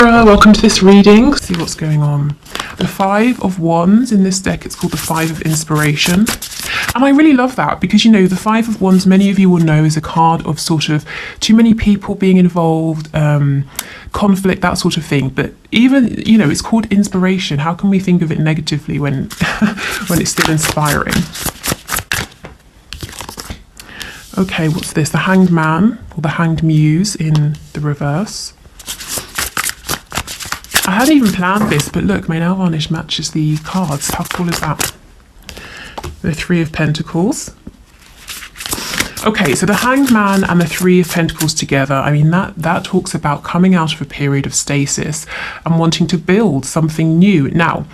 Libra, welcome to this reading. Let's see what's going on. The Five of Wands in this deck, it's called the Five of Inspiration. And I really love that because, you know, the Five of Wands, many of you will know, is a card of sort of too many people being involved, conflict, that sort of thing. But even, you know, it's called inspiration. How can we think of it negatively when, when it's still inspiring? Okay, what's this? The Hanged Man or the Hanged Muse in the reverse. I hadn't even planned this, but look, my nail varnish matches the cards. How cool is that? The Three of Pentacles. Okay, so the Hanged Man and the Three of Pentacles together, I mean, that talks about coming out of a period of stasis and wanting to build something new. Now,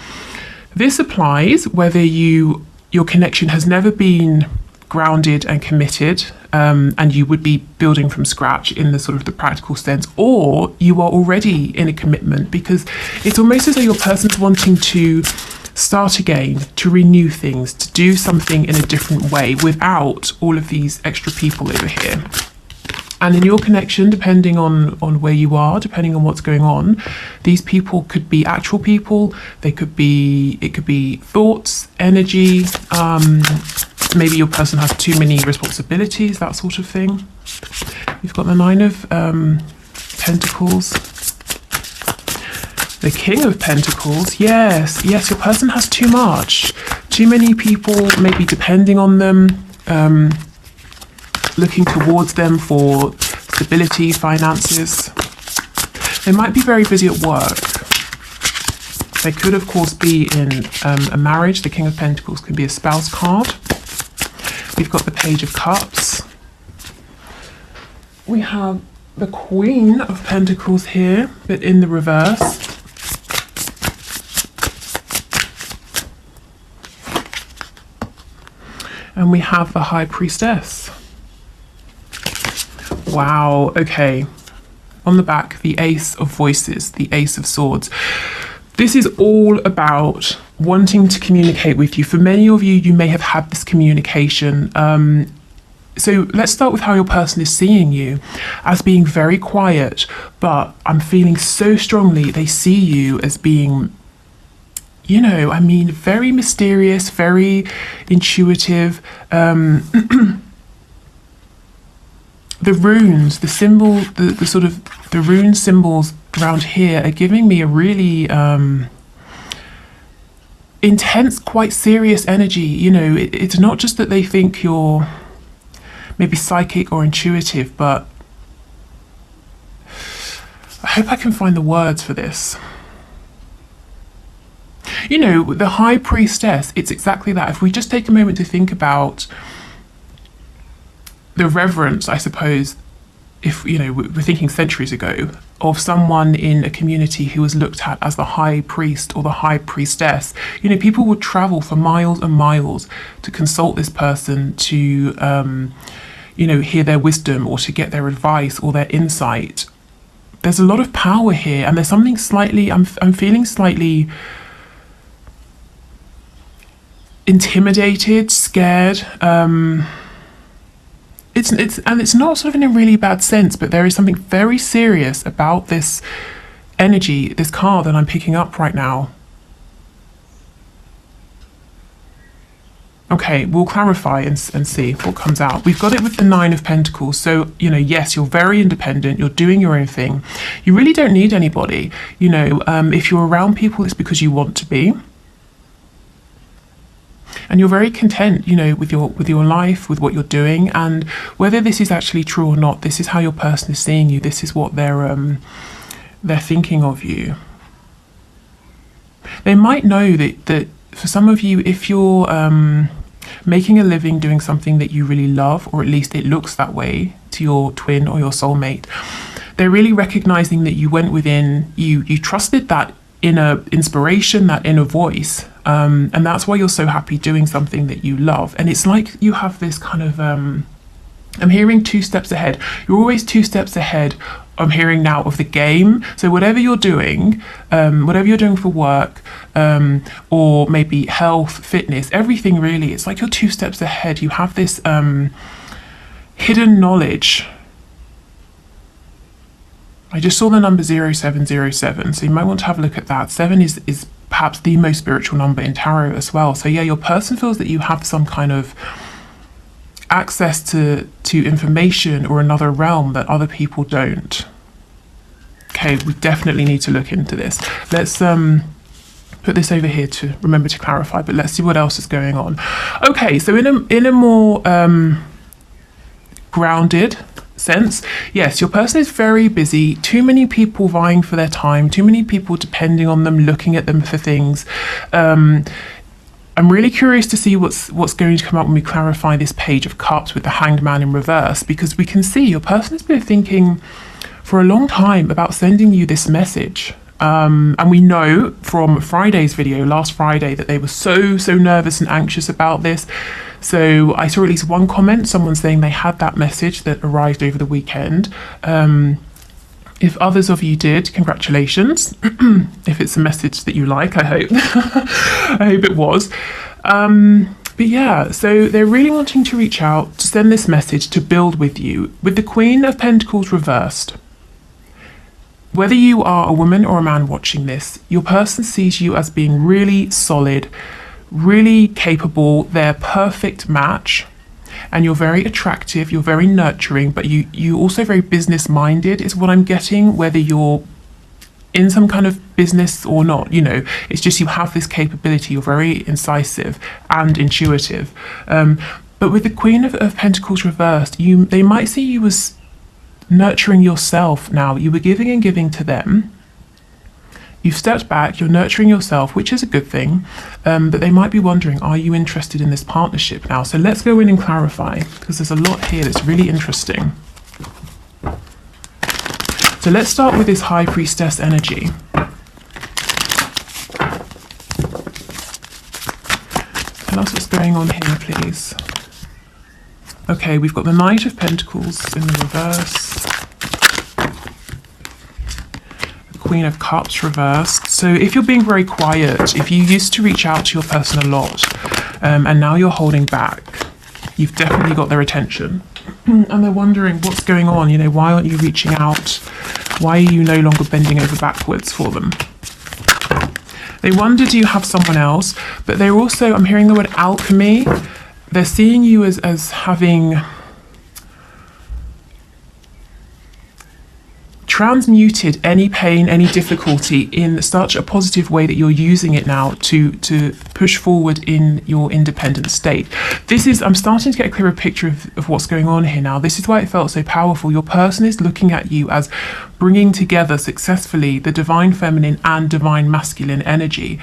this applies whether your connection has never been grounded and committed, and you would be building from scratch in the sort of the practical sense, or you are already in a commitment, because it's almost as though your person's wanting to start again, to renew things, to do something in a different way without all of these extra people over here. And in your connection, depending on where you are, depending on what's going on, these people could be actual people. It could be thoughts, energy. Maybe your person has too many responsibilities, that sort of thing. You've got the Nine of Pentacles. The King of Pentacles. Yes, your person has too much. Too many people maybe depending on them, looking towards them for stability, finances. They might be very busy at work. They could, of course, be in a marriage. The King of Pentacles can be a spouse card. We've got the Page of Cups. We have the Queen of Pentacles here, but in the reverse. And we have the High Priestess. Wow, okay. On the back, the Ace of Voices, the Ace of Swords. This is all about wanting to communicate with you. For many of you, you may have had this communication. So let's start with how your person is seeing you, as being very quiet, but I'm feeling so strongly they see you as being, you know, I mean, very mysterious, very intuitive. The runes, the symbol, the sort of the rune symbols around here are giving me a really intense, quite serious energy. You know, it's not just that they think you're maybe psychic or intuitive, but I hope I can find the words for this. You know, the High Priestess, it's exactly that. If we just take a moment to think about the reverence, I suppose, if, you know, we're thinking centuries ago, of someone in a community who was looked at as the High Priest or the High Priestess. You know, people would travel for miles and miles to consult this person, to, you know, hear their wisdom or to get their advice or their insight. There's a lot of power here, and there's something slightly, I'm feeling slightly intimidated, scared. It's not sort of in a really bad sense, but there is something very serious about this energy, this card that I'm picking up right now. Okay, we'll clarify and see what comes out. We've got it with the Nine of Pentacles. So, you know, yes, you're very independent. You're doing your own thing. You really don't need anybody. You know, if you're around people, it's because you want to be. And you're very content, you know, with your life, with what you're doing, and whether this is actually true or not, this is how your person is seeing you. This is what they're thinking of you. They might know that for some of you, if you're making a living doing something that you really love, or at least it looks that way to your twin or your soulmate, they're really recognizing that you went within, you trusted that inner inspiration, that inner voice. And that's why you're so happy doing something that you love. And it's like you have this kind of, I'm hearing 2 steps ahead. You're always 2 steps ahead, I'm hearing now, of the game. So whatever you're doing for work, or maybe health, fitness, everything really, it's like you're 2 steps ahead. You have this hidden knowledge I just saw the number 0707, so you might want to have a look at that. 7 is perhaps the most spiritual number in tarot as well. So yeah, your person feels that you have some kind of access to information or another realm that other people don't. Okay, we definitely need to look into this. Let's put this over here to remember to clarify, but let's see what else is going on. Okay, so in a more grounded sense, yes, your person is very busy. Too many people vying for their time, too many people depending on them, looking at them for things. I'm really curious to see what's going to come up when we clarify this Page of Cups with the Hanged Man in reverse, because we can see your person has been thinking for a long time about sending you this message. And we know from Friday's video, last Friday, that they were so nervous and anxious about this. So I saw at least one comment, someone saying they had that message that arrived over the weekend. If others of you did, congratulations. If it's a message that you like, I hope. I hope it was. But yeah, so they're really wanting to reach out, to send this message, to build with you. With the Queen of Pentacles reversed, whether you are a woman or a man watching this, your person sees you as being really solid, really capable. They're a perfect match. And you're very attractive, you're very nurturing, but you also very business minded is what I'm getting, whether you're in some kind of business or not, you know, it's just you have this capability, you're very incisive and intuitive. But with the Queen of Pentacles reversed, they might see you as nurturing yourself now. You were giving and giving to them. You've stepped back, you're nurturing yourself, which is a good thing, but they might be wondering, are you interested in this partnership now? So let's go in and clarify, because there's a lot here that's really interesting. So let's start with this High Priestess energy. Tell us what's going on here, please. Okay, we've got the Knight of Pentacles in the reverse. Queen of Cups reversed. So if you're being very quiet, if you used to reach out to your person a lot, and now you're holding back, you've definitely got their attention. And they're wondering what's going on, you know, why aren't you reaching out? Why are you no longer bending over backwards for them? They wonder, do you have someone else? But they're also, I'm hearing the word alchemy. They're seeing you as having transmuted any pain, any difficulty in such a positive way that you're using it now to push forward in your independent state. I'm starting to get a clearer picture of what's going on here now. This is why it felt so powerful. Your person is looking at you as bringing together successfully the divine feminine and divine masculine energy.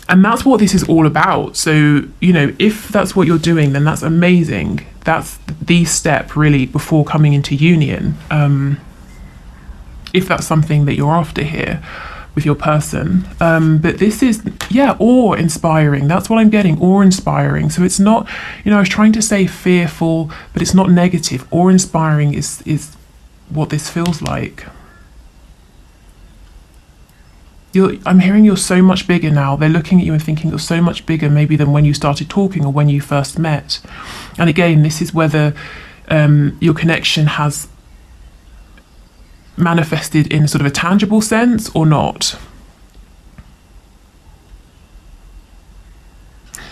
And that's what this is all about. So, you know, if that's what you're doing, then that's amazing. That's the step really before coming into union. If that's something that you're after here with your person. But this is, yeah, awe-inspiring. That's what I'm getting, awe-inspiring. So it's not, you know, I was trying to say fearful, but it's not negative. Awe-inspiring is what this feels like. I'm hearing you're so much bigger now. They're looking at you and thinking you're so much bigger maybe than when you started talking or when you first met. And again, this is whether your connection has manifested in sort of a tangible sense or not.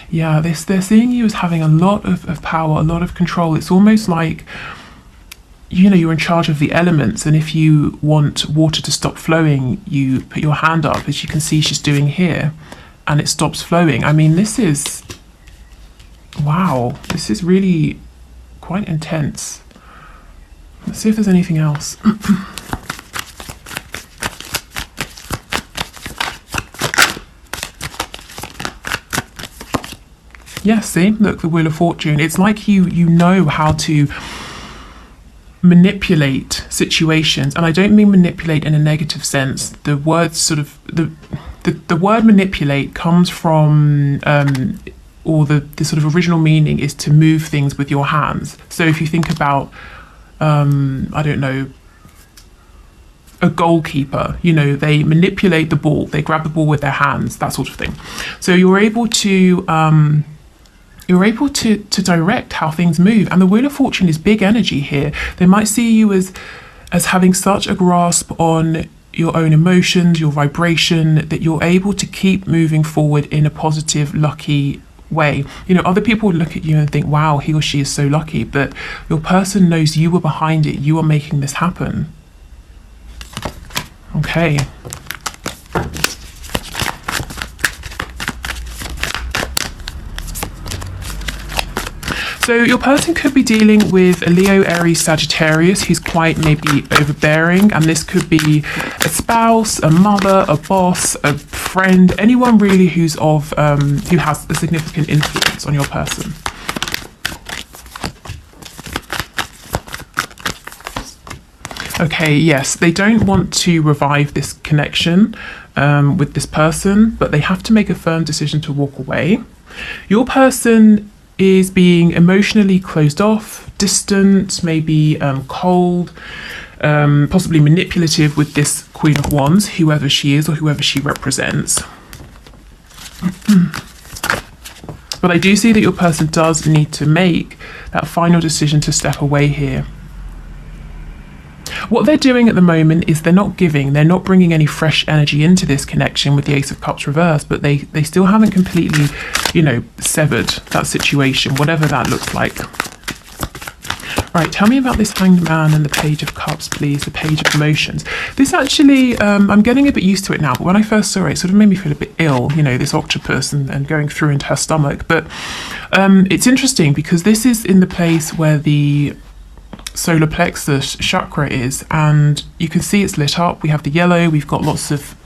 Yeah, they're seeing you as having a lot of power, a lot of control. It's almost like, you know, you're in charge of the elements, and if you want water to stop flowing, you put your hand up, as you can see she's doing here, and it stops flowing. I mean, this is, wow, this is really quite intense. Let's see if there's anything else. Yeah, see, look, the Wheel of Fortune. It's like you know how to manipulate situations, and I don't mean manipulate in a negative sense. The word sort of the word manipulate comes from or the sort of original meaning is to move things with your hands. So if you think about I don't know, a goalkeeper, you know, they manipulate the ball, they grab the ball with their hands, that sort of thing. So you're able to direct how things move. And the Wheel of Fortune is big energy here. They might see you as as having such a grasp on your own emotions, your vibration, that you're able to keep moving forward in a positive, lucky way. You know, other people would look at you and think, wow, he or she is so lucky, but your person knows you were behind it. You are making this happen. Okay. So your person could be dealing with a Leo, Aries, Sagittarius who's quite maybe overbearing, and this could be a spouse, a mother, a boss, a friend, anyone really who's of who has a significant influence on your person. Okay, yes, they don't want to revive this connection with this person, but they have to make a firm decision to walk away. Your person is being emotionally closed off, distant, maybe cold, possibly manipulative with this Queen of Wands, whoever she is or whoever she represents. But I do see that your person does need to make that final decision to step away here. What they're doing at the moment is they're not giving, they're not bringing any fresh energy into this connection with the Ace of Cups reversed, but they still haven't completely, you know, severed that situation, whatever that looks like. Right, tell me about this Hanged Man and the Page of Cups, please, the Page of Emotions. This actually, I'm getting a bit used to it now, but when I first saw it, it sort of made me feel a bit ill, you know, this octopus and going through into her stomach. But it's interesting because this is in the place where the solar plexus chakra is, and you can see it's lit up. We have the yellow, we've got lots of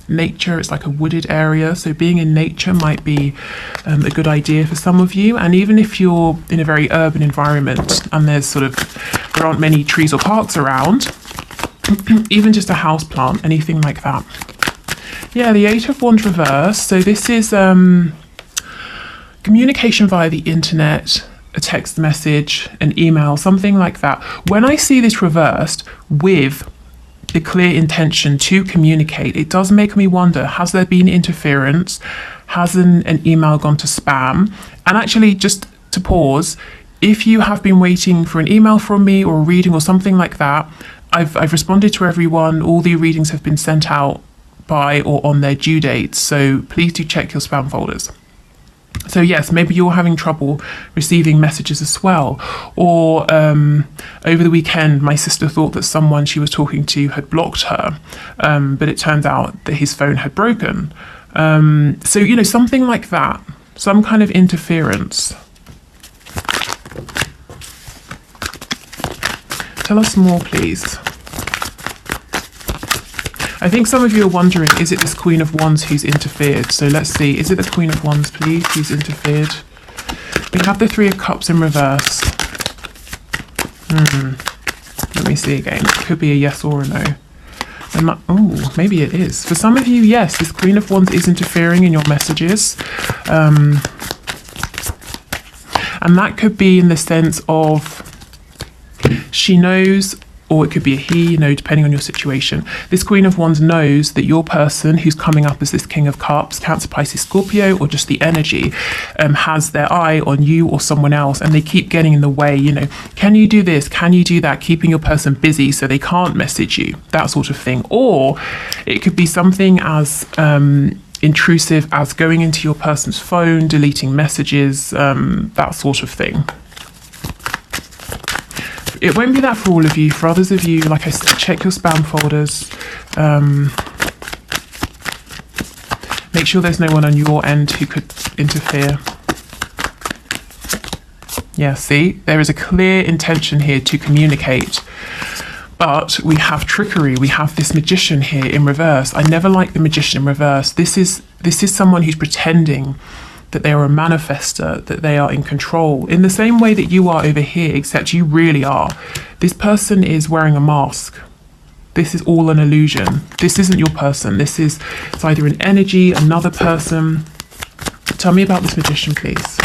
nature. It's like a wooded area, so being in nature might be a good idea for some of you. And even if you're in a very urban environment and there aren't many trees or parks around, even just a house plant, anything like that. Yeah, the Eight of Wands reversed. So this is communication via the internet, a text message, an email, something like that. When I see this reversed with the clear intention to communicate, it does make me wonder, has there been interference? Has an email gone to spam? And actually, just to pause, if you have been waiting for an email from me or a reading or something like that, I've responded to everyone. All the readings have been sent out by or on their due dates, so please do check your spam folders. So yes, maybe you're having trouble receiving messages as well. Or over the weekend, my sister thought that someone she was talking to had blocked her, but it turned out that his phone had broken. So, you know, something like that, some kind of interference. Tell us more, please. I think some of you are wondering, is it this Queen of Wands who's interfered? So let's see, is it the Queen of Wands, please, who's interfered? We have the Three of Cups in reverse. Let me see again. It could be a yes or a no. Oh, maybe it is. For some of you, yes, this Queen of Wands is interfering in your messages. And that could be in the sense of she knows, or it could be a he, you know, depending on your situation. This Queen of Wands knows that your person who's coming up as this King of Cups, Cancer, Pisces, Scorpio, or just the energy, has their eye on you or someone else, and they keep getting in the way, you know, can you do this? Can you do that? Keeping your person busy so they can't message you, that sort of thing. Or it could be something as intrusive as going into your person's phone, deleting messages, that sort of thing. It won't be that for all of you. For others of you, like I said, check your spam folders. Make sure there's no one on your end who could interfere. Yeah, see, there is a clear intention here to communicate. But we have trickery. We have this magician here in reverse. I never like the magician in reverse. This is someone who's pretending that they are a manifester, that they are in control, in the same way that you are over here, except you really are. This person is wearing a mask. This is all an illusion. This isn't your person. It's either an energy, another person. Tell me about this magician, please.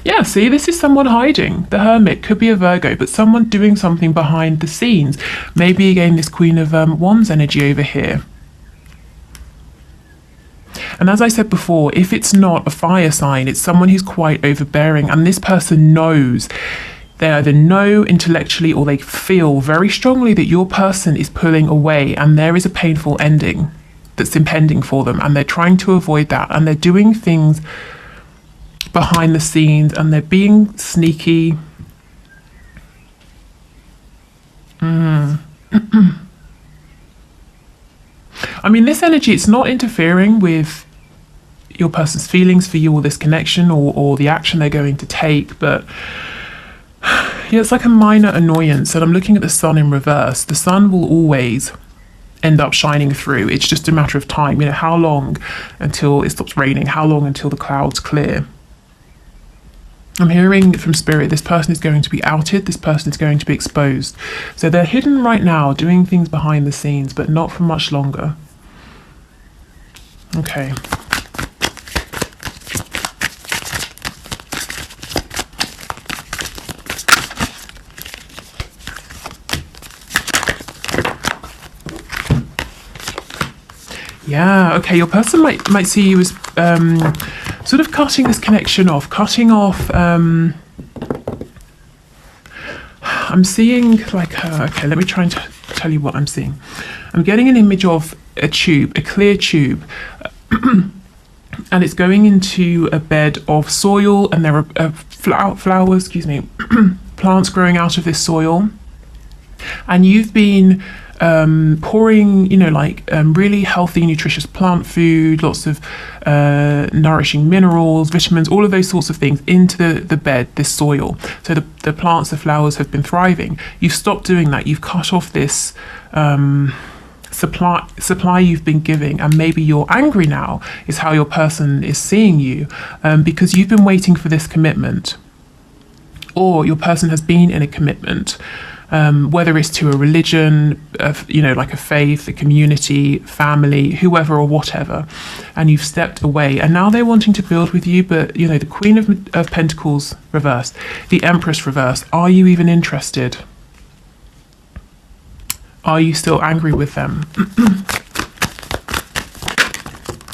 Yeah, see, this is someone hiding. The Hermit could be a Virgo, but someone doing something behind the scenes. Maybe again this Queen of Wands energy over here. And as I said before, if it's not a fire sign, it's someone who's quite overbearing, and this person knows, they either know intellectually or they feel very strongly that your person is pulling away and there is a painful ending that's impending for them, and they're trying to avoid that, and they're doing things behind the scenes and they're being sneaky. I mean, this energy, it's not interfering with your person's feelings for you or this connection or the action they're going to take, but yeah, it's like a minor annoyance. And I'm looking at the sun in reverse. The sun will always end up shining through. It's just a matter of time. You know, how long until it stops raining? How long until the clouds clear? I'm hearing from Spirit, this person is going to be outed, this person is going to be exposed. So they're hidden right now, doing things behind the scenes, but not for much longer. Okay. Yeah, okay, your person might see you as sort of cutting this connection off, I'm seeing like, okay, let me try and tell you what I'm seeing. I'm getting an image of a tube, a clear tube, and it's going into a bed of soil, and there are flowers, plants growing out of this soil, and you've been pouring, really healthy, nutritious plant food, lots of nourishing minerals, vitamins, all of those sorts of things into the bed, this soil. So the plants, the flowers have been thriving. You've stopped doing that. You've cut off this supply you've been giving, and maybe you're angry now is how your person is seeing you, because you've been waiting for this commitment, or your person has been in a commitment. Whether it's to a religion, like a faith, a community, family, whoever or whatever, and you've stepped away, and now they're wanting to build with you, but the Queen of Pentacles reversed, the Empress reversed. Are you even interested? Are you still angry with them?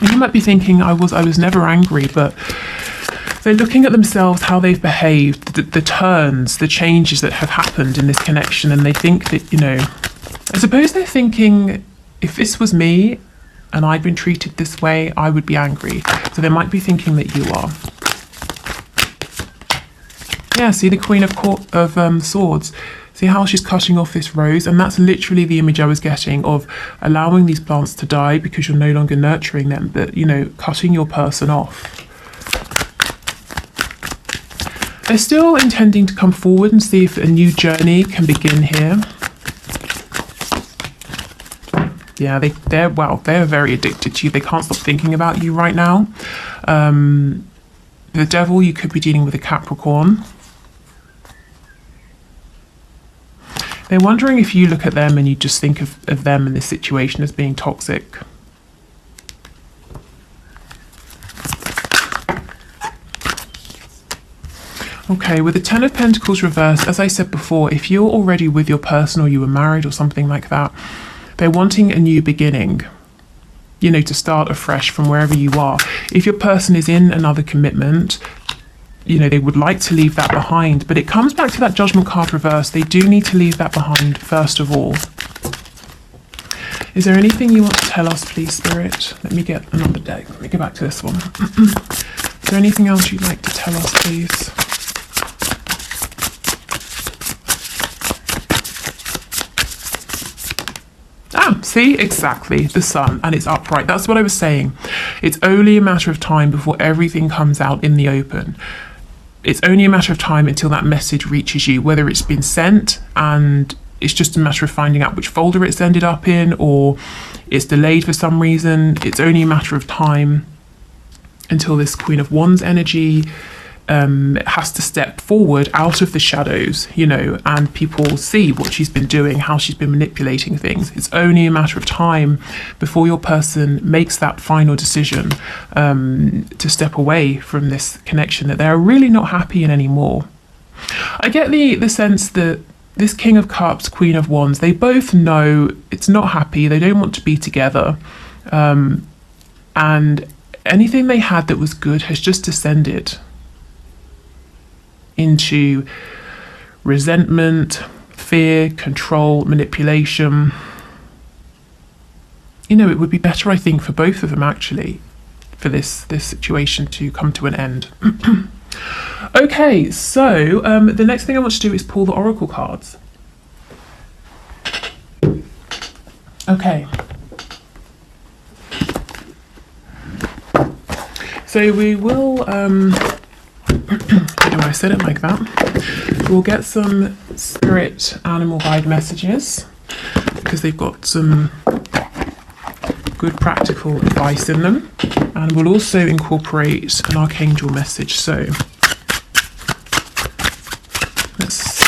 You might be thinking, I was never angry, but they're looking at themselves, how they've behaved, the turns, the changes that have happened in this connection, and they think that, I suppose they're thinking, if this was me and I'd been treated this way, I would be angry. So they might be thinking that you are. Yeah, see the Queen of Swords. See how she's cutting off this rose? And that's literally the image I was getting of allowing these plants to die because you're no longer nurturing them, but, cutting your person off. They're still intending to come forward and see if a new journey can begin here. Yeah, they're very addicted to you. They can't stop thinking about you right now. The Devil, you could be dealing with a Capricorn. They're wondering if you look at them and you just think of them in this situation as being toxic. Okay, with the Ten of Pentacles reversed, as I said before, if you're already with your person or you were married or something like that, they're wanting a new beginning, to start afresh from wherever you are. If your person is in another commitment, they would like to leave that behind, but it comes back to that Judgment card reversed. They do need to leave that behind first of all. Is there anything you want to tell us, please, Spirit? Let me get another deck. Let me go back to this one. Is there anything else you'd like to tell us, please? See, exactly, the sun, and it's upright. That's what I was saying. It's only a matter of time before everything comes out in the open. It's only a matter of time until that message reaches you, whether it's been sent and it's just a matter of finding out which folder it's ended up in, or it's delayed for some reason. It's only a matter of time until this Queen of Wands energy has to step forward out of the shadows, and people see what she's been doing, how she's been manipulating things. It's only a matter of time before your person makes that final decision to step away from this connection that they're really not happy in anymore. I get the sense that this King of Cups, Queen of Wands, they both know it's not happy, they don't want to be together. And and anything they had that was good has just descended into resentment, fear, control, manipulation. You know, it would be better, I think, for both of them, actually, for this situation to come to an end. Okay, so the next thing I want to do is pull the oracle cards. Okay. So we will, I said it like that. We'll get some spirit animal guide messages because they've got some good practical advice in them. And we'll also incorporate an archangel message. So let's...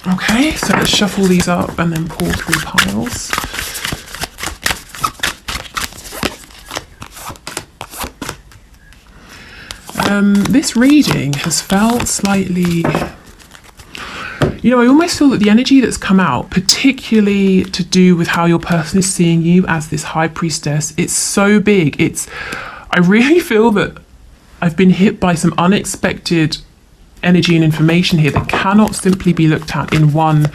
Okay, so let's shuffle these up and then pull 3 piles. This reading has felt slightly... You know, I almost feel that the energy that's come out, particularly to do with how your person is seeing you as this high priestess, it's so big. I really feel that I've been hit by some unexpected energy and information here that cannot simply be looked at in one,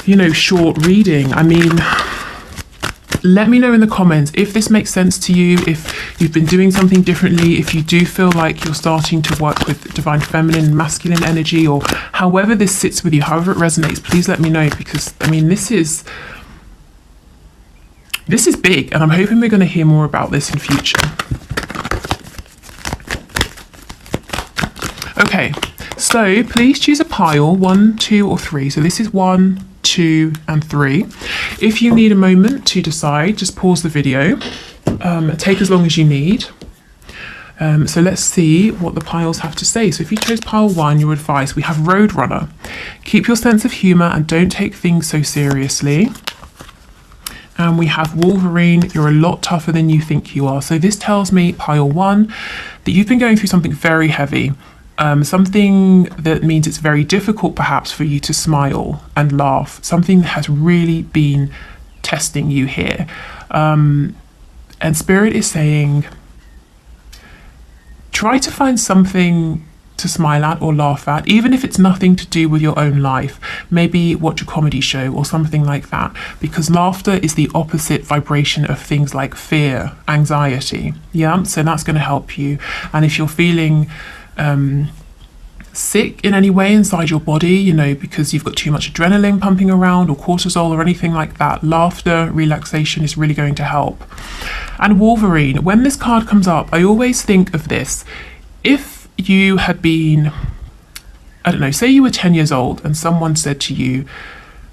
you know, short reading. I mean, let me know in the comments if this makes sense to you, if you've been doing something differently, if you do feel like you're starting to work with divine feminine, masculine energy, or however this sits with you, however it resonates, please let me know, because I mean, this is big, and I'm hoping we're going to hear more about this in future. Okay, so please choose a pile, 1, 2, or 3. So this is 1, 2, and 3. If you need a moment to decide, just pause the video. Take as long as you need. So let's see what the piles have to say. So if you chose pile 1, your advice, we have Roadrunner. Keep your sense of humour and don't take things so seriously. And we have Wolverine, you're a lot tougher than you think you are. So this tells me, pile 1, that you've been going through something very heavy. Something that means it's very difficult perhaps for you to smile and laugh. Something that has really been testing you here. And Spirit is saying, try to find something to smile at or laugh at, even if it's nothing to do with your own life. Maybe watch a comedy show or something like that, because laughter is the opposite vibration of things like fear, anxiety. Yeah, so that's going to help you. And if you're feeling sick in any way inside your body, you know, because you've got too much adrenaline pumping around or cortisol or anything like that, laughter, relaxation is really going to help. And Wolverine, when this card comes up, I always think of this. If you had been, I don't know, say you were 10 years old and someone said to you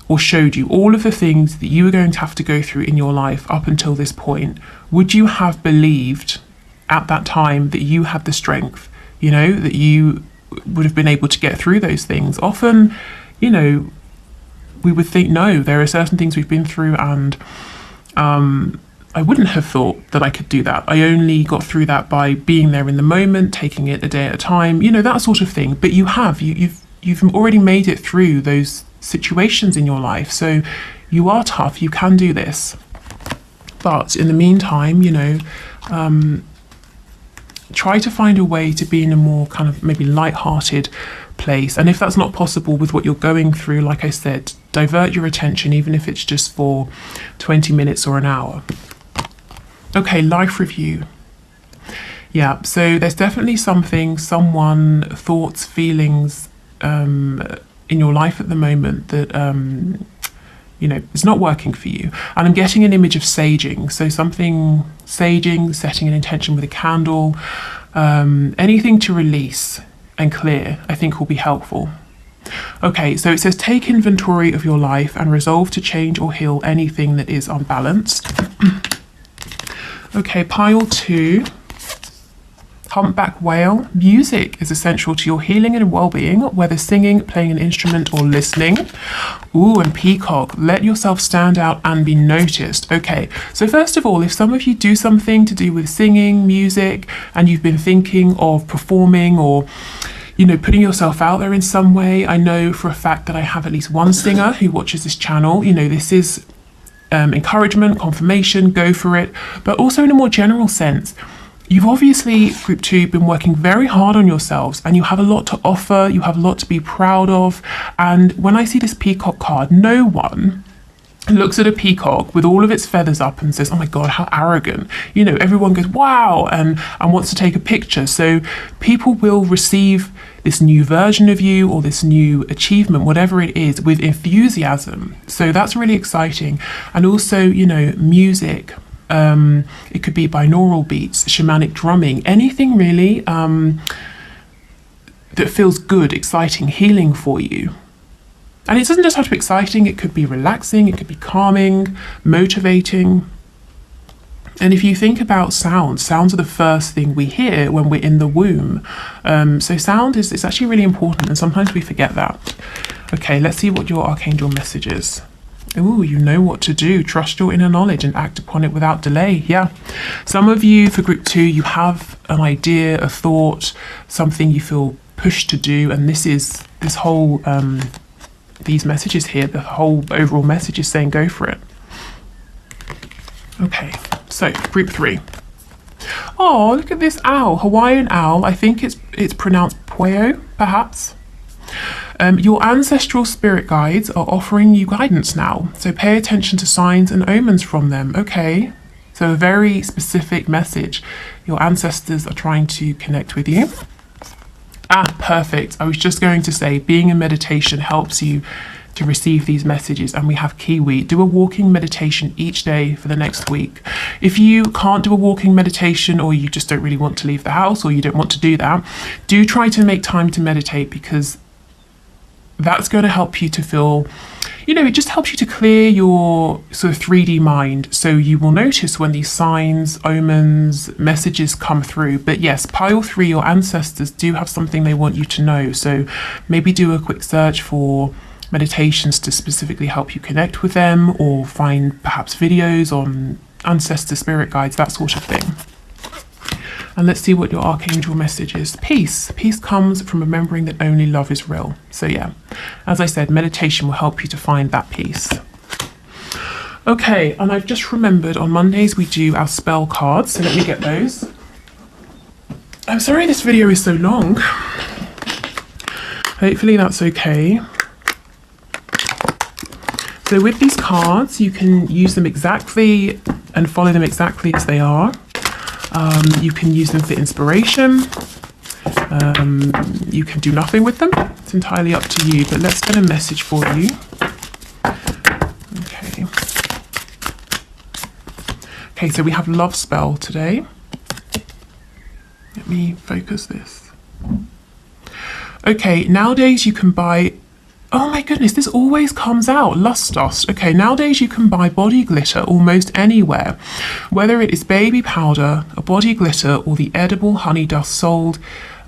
or showed you all of the things that you were going to have to go through in your life up until this point, would you have believed at that time that you had the strength? You know, that you would have been able to get through those things. Often, you know, we would think, no, there are certain things we've been through and I wouldn't have thought that I could do that. I only got through that by being there in the moment, taking it a day at a time, you know, that sort of thing. But you have, you've already made it through those situations in your life. So you are tough, you can do this. But in the meantime, you know, try to find a way to be in a more kind of maybe light-hearted place. And if that's not possible with what you're going through, like I said, divert your attention, even if it's just for 20 minutes or an hour. Okay, life review. Yeah, so there's definitely something, someone, thoughts, feelings in your life at the moment that, you know, it's not working for you. And I'm getting an image of saging. So something saging, setting an intention with a candle, anything to release and clear, I think will be helpful. Okay, so it says take inventory of your life and resolve to change or heal anything that is unbalanced. Okay, pile 2. Humpback whale. Music is essential to your healing and well-being, whether singing, playing an instrument, or listening. Ooh, and peacock. Let yourself stand out and be noticed. Okay, so first of all, if some of you do something to do with singing, music, and you've been thinking of performing or, you know, putting yourself out there in some way. I know for a fact that I have at least one singer who watches this channel. You know, this is encouragement, confirmation, go for it. But also in a more general sense, you've obviously, group 2, been working very hard on yourselves, and you have a lot to offer, you have a lot to be proud of. And when I see this peacock card, no one looks at a peacock with all of its feathers up and says, oh my God, how arrogant. You know, everyone goes, wow, and wants to take a picture. So people will receive this new version of you or this new achievement, whatever it is, with enthusiasm. So that's really exciting. And also, you know, music. It could be binaural beats, shamanic drumming, anything really that feels good, exciting, healing for you. And it doesn't just have to be exciting, it could be relaxing, it could be calming, motivating. And if you think about sounds are the first thing we hear when we're in the womb. So sound is actually really important, and sometimes we forget that. Okay, let's see what your archangel message is. Ooh, you know what to do. Trust your inner knowledge and act upon it without delay. Yeah. Some of you, for group 2, you have an idea, a thought, something you feel pushed to do, and this whole these messages here, the whole overall message is saying go for it. Okay, so group 3. Oh, look at this owl, Hawaiian owl. I think it's pronounced Pueo, perhaps. Your ancestral spirit guides are offering you guidance now, so pay attention to signs and omens from them. Okay, so a very specific message. Your ancestors are trying to connect with you. Ah, perfect. I was just going to say, being in meditation helps you to receive these messages, and we have Kiwi. Do a walking meditation each day for the next week. If you can't do a walking meditation, or you just don't really want to leave the house, or you don't want to do that, do try to make time to meditate, because that's going to help you to feel, you know, it just helps you to clear your sort of 3D mind. So you will notice when these signs, omens, messages come through. But yes, pile 3, your ancestors do have something they want you to know. So maybe do a quick search for meditations to specifically help you connect with them, or find perhaps videos on ancestor spirit guides, that sort of thing. And let's see what your archangel message is. Peace. Peace comes from remembering that only love is real. So yeah, as I said, meditation will help you to find that peace. Okay, and I've just remembered on Mondays we do our spell cards, so let me get those. I'm sorry this video is so long. Hopefully that's okay. So with these cards, you can use them exactly and follow them exactly as they are. You can use them for inspiration. You can do nothing with them. It's entirely up to you, but let's get a message for you. Okay. Okay, so we have love spell today. Let me focus this. Okay, nowadays you can buy, oh my goodness, this always comes out, lust dust. Okay, nowadays you can buy body glitter almost anywhere, whether it is baby powder, a body glitter, or the edible honey dust sold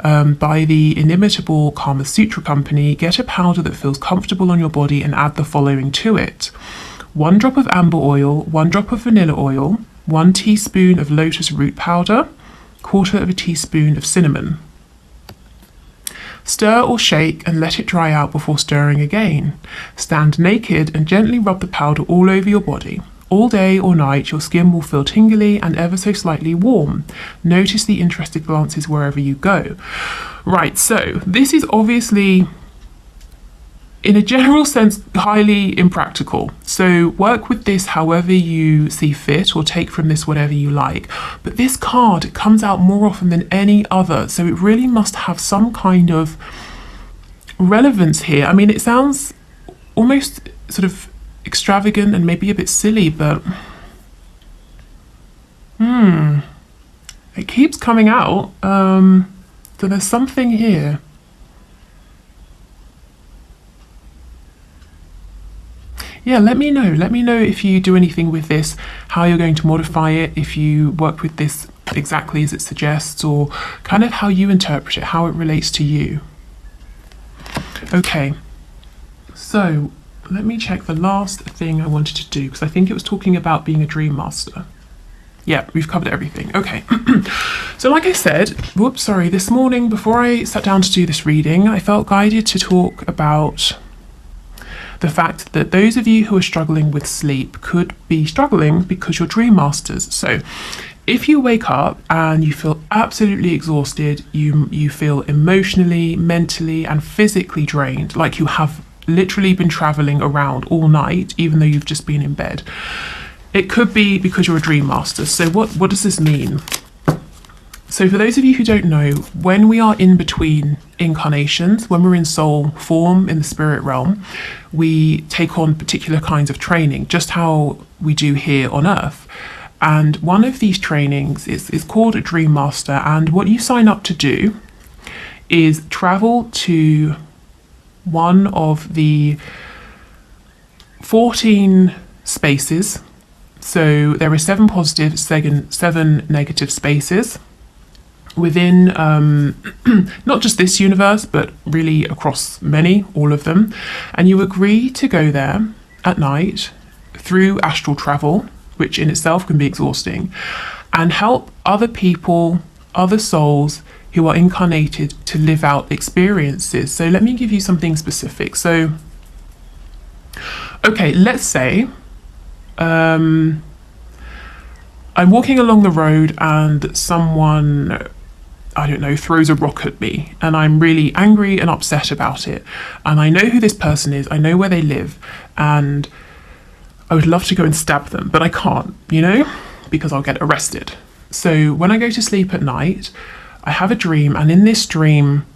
by the inimitable Kama Sutra company. Get a powder that feels comfortable on your body and add the following to it: 1 drop of amber oil, 1 drop of vanilla oil, 1 teaspoon of lotus root powder, 1/4 teaspoon of cinnamon. Stir or shake and let it dry out before stirring again. Stand naked and gently rub the powder all over your body. All day or night, your skin will feel tingly and ever so slightly warm. Notice the interested glances wherever you go. Right, so this is obviously, in a general sense, highly impractical. So work with this however you see fit, or take from this whatever you like. But this card comes out more often than any other, so it really must have some kind of relevance here. I mean, it sounds almost sort of extravagant and maybe a bit silly, but it keeps coming out. So there's something here. Yeah, let me know. Let me know if you do anything with this, how you're going to modify it, if you work with this exactly as it suggests, or kind of how you interpret it, how it relates to you. Okay, so let me check the last thing I wanted to do, because I think it was talking about being a dream master. Yeah, we've covered everything. Okay. So like I said, this morning before I sat down to do this reading, I felt guided to talk about the fact that those of you who are struggling with sleep could be struggling because you're dream masters. So if you wake up and you feel absolutely exhausted, you feel emotionally, mentally, and physically drained, like you have literally been traveling around all night, even though you've just been in bed, it could be because you're a dream master. So what does this mean? So for those of you who don't know, when we are in between incarnations, when we're in soul form in the spirit realm, we take on particular kinds of training, just how we do here on Earth. And one of these trainings is called a Dream Master. And what you sign up to do is travel to one of the 14 spaces. So there are 7 positive, 7 negative spaces within not just this universe, but really across all of them. And you agree to go there at night through astral travel, which in itself can be exhausting, and help other people, other souls who are incarnated to live out experiences. So let me give you something specific. So, okay, let's say I'm walking along the road and someone, I don't know, throws a rock at me, and I'm really angry and upset about it. And I know who this person is, I know where they live, and I would love to go and stab them, but I can't, because I'll get arrested. So when I go to sleep at night, I have a dream, and in this dream,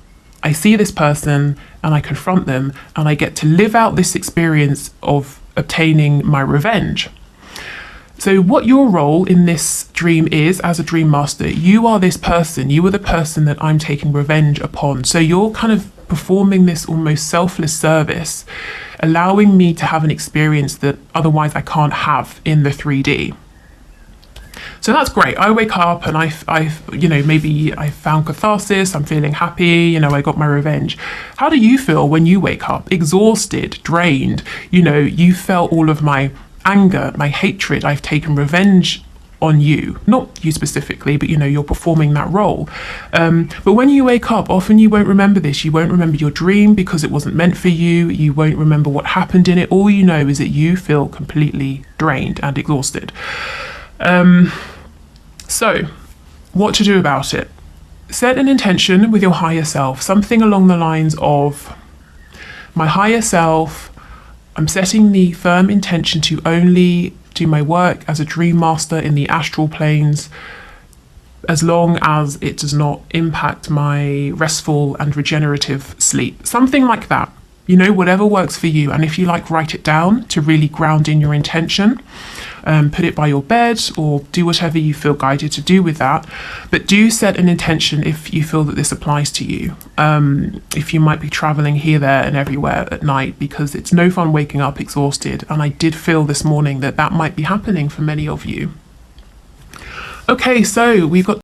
I see this person and I confront them, and I get to live out this experience of obtaining my revenge. So what your role in this dream is as a dream master, you are this person, you are the person that I'm taking revenge upon. So you're kind of performing this almost selfless service, allowing me to have an experience that otherwise I can't have in the 3D. So that's great. I wake up and maybe I found catharsis, I'm feeling happy, I got my revenge. How do you feel when you wake up? Exhausted, drained, you felt all of my anger, my hatred, I've taken revenge on you, not you specifically, but you're performing that role. But when you wake up, often you won't remember this. You won't remember your dream because it wasn't meant for you. You won't remember what happened in it. All you know is that you feel completely drained and exhausted. So what to do about it? Set an intention with your higher self, something along the lines of, my higher self, I'm setting the firm intention to only do my work as a dream master in the astral planes, as long as it does not impact my restful and regenerative sleep. Something like that. Whatever works for you. And if you write it down to really ground in your intention, put it by your bed or do whatever you feel guided to do with that. But do set an intention if you feel that this applies to you. If you might be traveling here, there and everywhere at night, because it's no fun waking up exhausted. And I did feel this morning that might be happening for many of you. Okay, so we've got